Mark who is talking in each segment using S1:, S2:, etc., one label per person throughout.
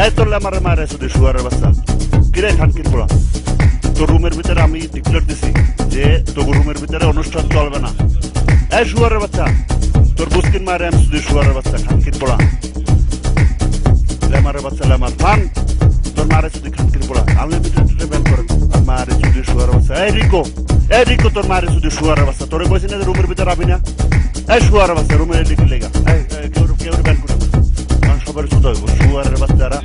S1: এই তোর আমার মারে শুধু শুয়ারের বাচ্চা কিরে খানকির পোড়া তোর রুমের ভিতরে আমি ডিক্লেয়ার দিছি যে তোর রুমের ভিতরে অনুষ্ঠান চলবে না এই শুয়ারের বাচ্চা তোর বুস্কিন মারে আমি শুধু শুয়ারের বাচ্চা খানকির পোড়া লেমারের বাচ্চা লেমার ফান তোর মারে শুধু খানকির পোড়া আনলিমিটেড ব্যান করে মারে শুধু শুয়ারের বাচ্চা এই রিকো তোর মারে শুধু শুয়ারের বাচ্চা তোরে কইছি না যে রুমের ভিতরে আবি না এই শুয়ারের বাচ্চা রুমের লিখে লেগা কেউ ব্যান করে সবার শুধু শুয়ারের বাচ্চারা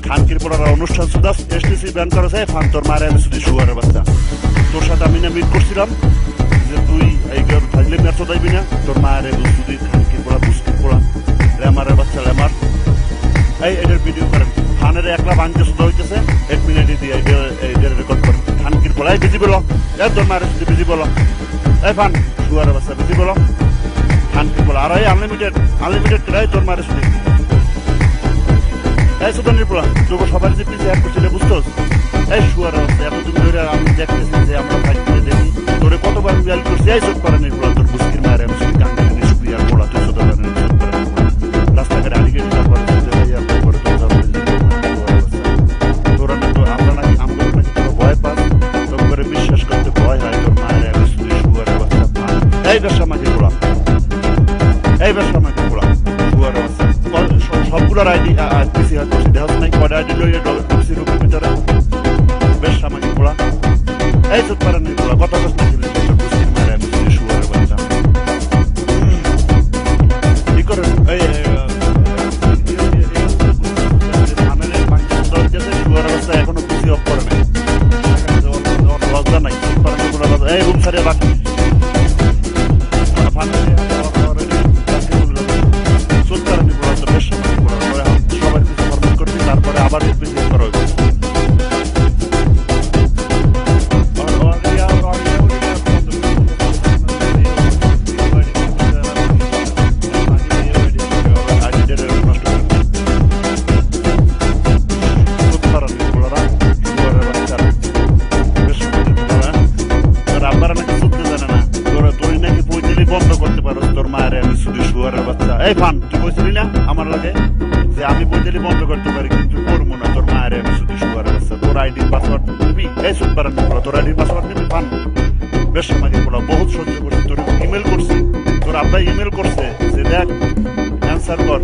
S1: খানকির পোড়ারা অনুষ্ঠান শুধু এসটিসি ব্যান করেছে ফান তোর মারে আমি শুধু শুয়ারের বাচ্চা তোর সাথে আমি না মিট করছিলাম যে তুই এই ফাজলে ম্যাচ দাইবি না তোর মারে শুধু খানকির পোড়া বুস্কির পোড়া লেমারের বাচ্চা লেমার এই এটার ভিডিও করেন ফানের একলা বাঞ্চে শুধু হইতেছে 1 মিনিটে দিয়ে এইটার রেকর্ড করেন খানকির পোড়া এই বিজি বলো এই তোর মারে শুধু বিজি বলো এই ফান শুয়ারের বাচ্চা বিজি বলো খানকির পোড়া আর এই আনলিমিটেড ক্রাই তোর মারে শুধু এই সুদানির পোড়া তোকে সবার যে পিছিয়ে এক করছিলে বুঝতোস এই শুয়ার অবস্থা এতদিন ধরে আমি দেখতেছি যে আমরা ফাইটে দেখি তোরে কতবার বিয়াল করছি এই সব করানির পোড়া তোর বুস্কির মায়ের আমি শুধু কান্দি শুক্রিয়ার পোড়া তুই সুদানের রাস্তাঘাটে আলিগেট তোরা না তো আমরা নাকি আমরা নাকি তোরা ভয় পাস তোর করে বিশ্বাস করতে ভয় হয় তোর মায়ের আমি শুধু শুয়ারের বাচ্চা এই ব্যবসা মাঝে পোড়া শুয়ারের বাচ্চা সবগুলোর আইডি পিসি হাত করছি দেহ নাই কয়টা আইডি লইয়ে ঢুকছি রুমের ভিতরে বেশ সামাজিক পোড়া এই চোখ পারেন পোড়া কথা কথা ছিল বুঝতে মারে আমি শুয়ারের বাচ্চা কি করেন শুয়ারের বাচ্চা এখনো পিসি অফ করে নাই লজ্জা নাই এই রুম সারিয়ে বাকি তারপরে আবার করা হয়েছে বন্ধ করতে পারো তোর মায়ের আমি শুধু শুয়ারের বাচ্চা এই ফান তুই বলছিলি না আমার লাগে যে আমি বইতেলি বন্ধ করতে পারি কিন্তু করবো না তোর মায়ের আমি শুধু শুয়ারের বাচ্চা তোর আইডির পাসওয়ার্ড নিবি এই সুদ পারেন তোর আইডির পাসওয়ার্ড নিবি ফান বেশ মাঝে বলা বহুত সহ্য করছি তোর ইমেল করছি তোর আব্বা ইমেল করছে যে দেখ অ্যান্সার কর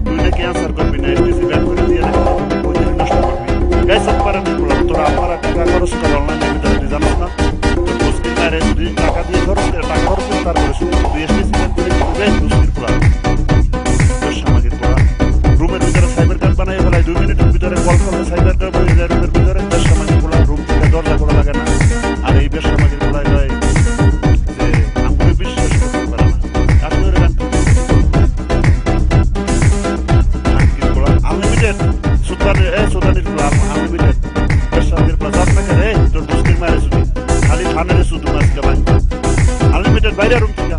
S1: তুই নাকি অ্যান্সার করবি না এসটিসি ব্যান করে দিয়ে বইতেলি নষ্ট করবি এই সুদ পারেন তোর আব্বার টাকা খরচ করে অনলাইনের ভিতরে তুই জানিস না তোর মুসকিল মায়ের যদি টাকা দিয়ে খরচ টাকা খরচ করে তারপরে তুই এসটিসি ব্যান করে মুসকিল পোড়া বেশ সামাজিক পোড়া রুমের ভিতরে সাইবার কার্ড বানাই ফেলাই 2 মিনিটের ভিতরে কল করলে সাইবার কার্ড হয়ে যায় রুমের ভিতরে বেশ সামাজিক পোড়া রুম থেকে দরজা খোলা লাগে না আর এই বেশ সামাজিক পোড়ায় হয় যে আমি বিশ্বাস করতে পারে না আপনি ওর গান পোড়া আনলিমিটেড সুদানির পোড়া আনলিমিটেড বেশ সামাজিক পোড়া যাত না রে তোর মুসকিল মারে শুধু খালি থানের শুধু মাছকে বানি আনলিমিটেড বাইরে রুম থেকে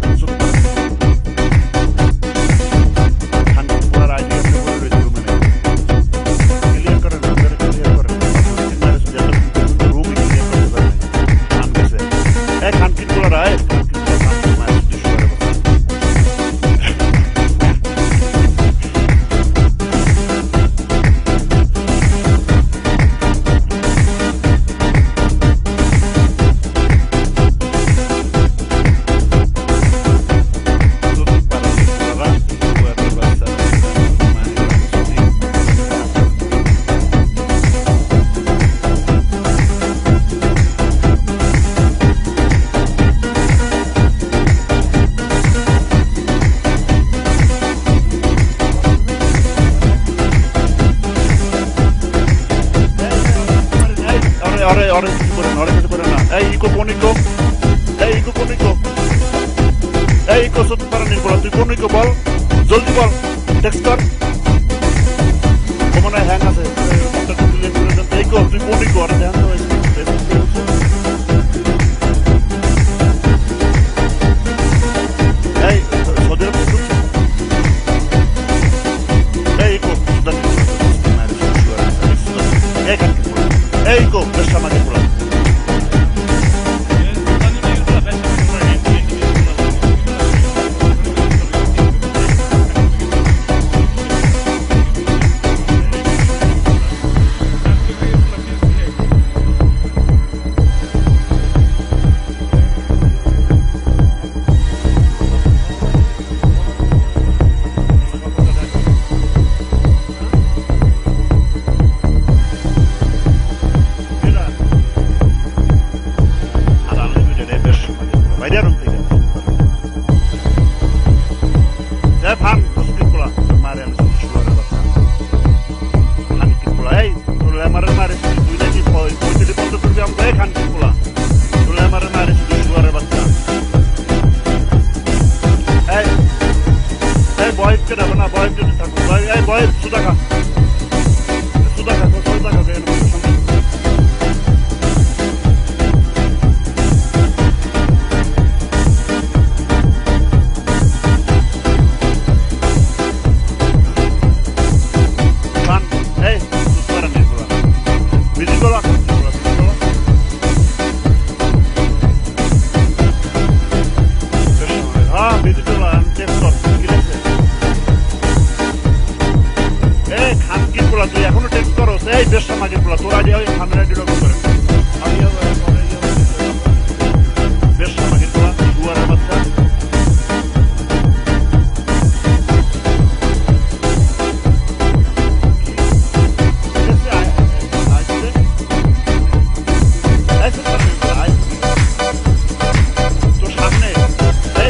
S1: বল জলদি বল টেক্সট কর মনে হ্যাং আছে তুই কোনই কর ধ্যান এই সৌদি আরব এই কো বেশ সামাজিক পোড়া আমার মারে তুই নাকি পঁয়তাল্লিশ বন্ধ করবি আমরা এখান থেকে বলা তুলে আমার মারে শুধু শুয়ারের বাচ্চা এই বয়সকে দেবো না বয়স যদি থাকুক এই বয়স সুদা খা তুই এখনো টেক্সট করো এই বেশ সমাজের পোলা তোরা দিয়ে সামনে ডিলগ করে বেশ সমাজের পোলা দুয়ারের বাচ্চা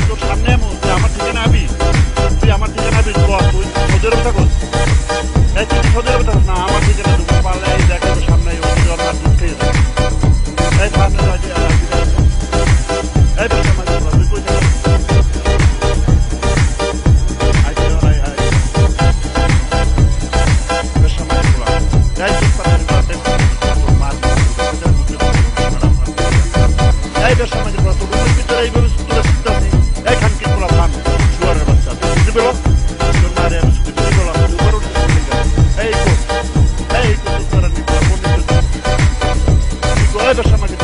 S1: তোর সামনে আমার থেকে নাবি তুই আমার থেকে নাবি তুই ওদের থাকো না আমার দিকে না তুমি পারলে দেখো সামনে দুঃখে এই সামনে এই বেশ আমাদের তুই কই যাবি বেশ আমাদের বলা যাই ঠিক পারে এই বেশ আমাদের বলা তোর ভিতরে এইভাবে তোরা শিখতেছি এইখান কি বলা ফান শুয়ারের বাচ্চা তুই বুঝতে পেলো তোর মারে আমি শুধু বললাম তুই উপর উঠে এই বেশ আমাদের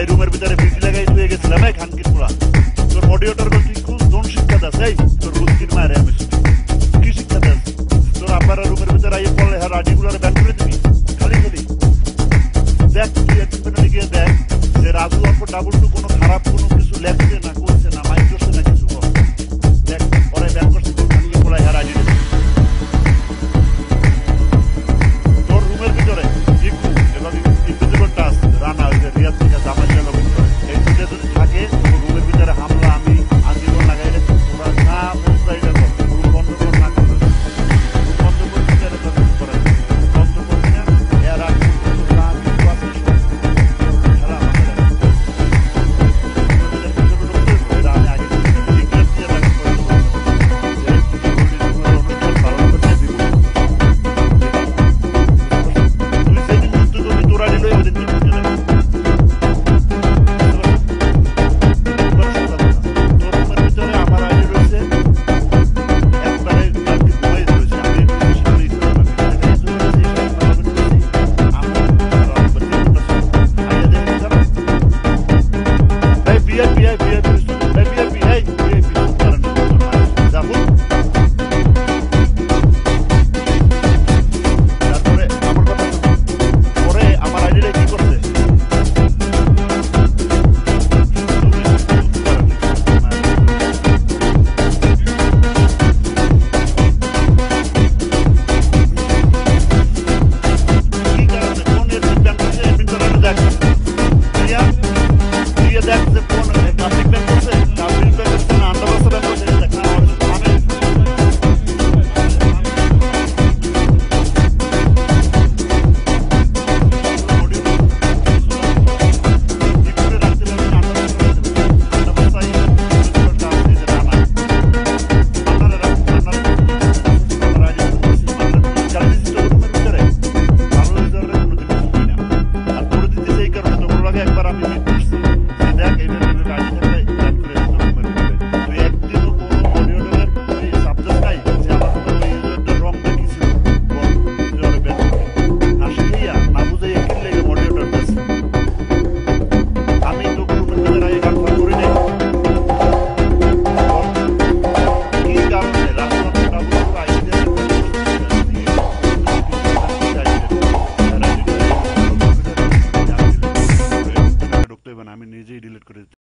S1: রুমের ভিতরে